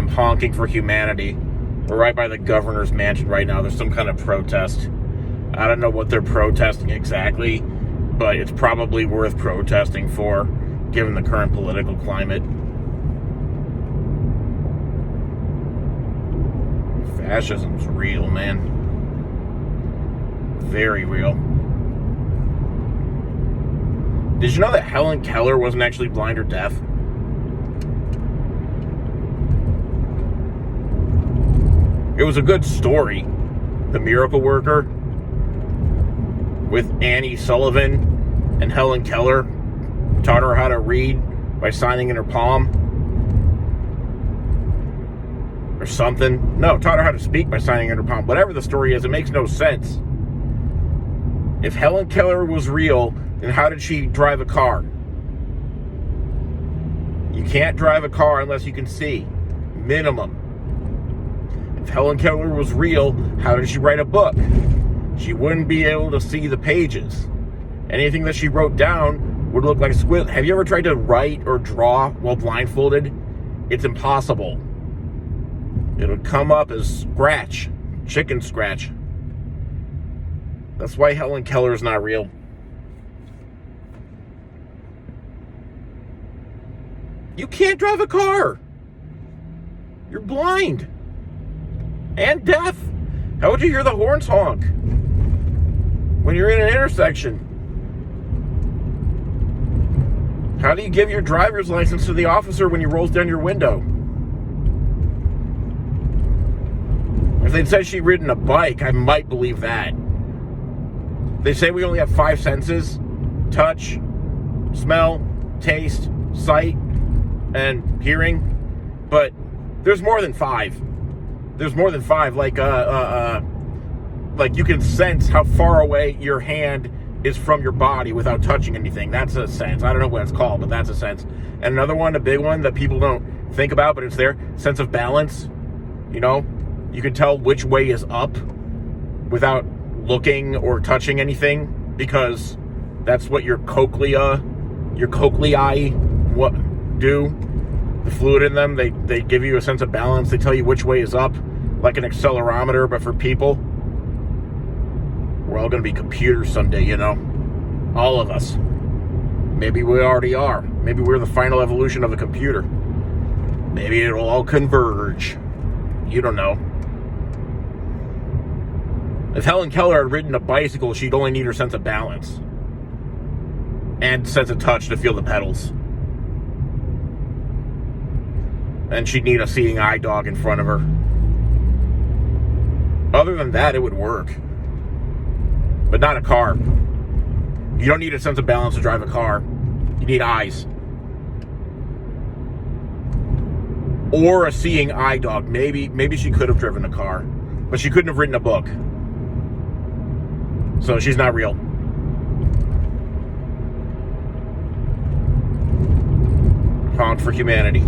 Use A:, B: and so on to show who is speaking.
A: I'm honking for humanity. We're right by the governor's mansion right now. There's some kind of protest. I don't know what they're protesting exactly, but it's probably worth protesting for, given the current political climate. Fascism's real, man. Very real. Did you know that Helen Keller wasn't actually blind or deaf? It was a good story. The Miracle Worker with Annie Sullivan and Helen Keller taught her how to read by signing in her palm. Or something. No, taught her how to speak by signing in her palm. Whatever the story is, it makes no sense. If Helen Keller was real, then how did she drive a car? You can't drive a car unless you can see. Minimum. If Helen Keller was real, how did she write a book? She wouldn't be able to see the pages. Anything that she wrote down would look like a squid. Have you ever tried to write or draw while blindfolded? It's impossible. It'll come up as scratch. Chicken scratch. That's why Helen Keller is not real. You can't drive a car. You're blind. And deaf. How would you hear the horns honk when you're in an intersection? How do you give your driver's license to the officer when he rolls down your window? If they'd said she'd ridden a bike, I might believe that. They say we only have 5 senses: touch, smell, taste, sight, and hearing. But there's more than 5. There's more than 5. Like you can sense how far away your hand is from your body without touching anything. That's a sense. I don't know what it's called, but that's a sense. And another one, a big one that people don't think about, but it's there: sense of balance. You know, you can tell which way is up without looking or touching anything, because that's what your cochlea what do. The fluid in them, they give you a sense of balance. They tell you which way is up, like an accelerometer, but for people. We're all going to be computers someday, you know. All of us. Maybe we already are. Maybe we're the final evolution of a computer. Maybe it'll all converge. You don't know. If Helen Keller had ridden a bicycle, she'd only need her sense of balance and sense of touch to feel the pedals. And she'd need a seeing eye dog in front of her. Other than that, it would work. But not a car. You don't need a sense of balance to drive a car. You need eyes. Or a seeing eye dog. Maybe she could have driven a car, but she couldn't have written a book. So she's not real. Honk for humanity.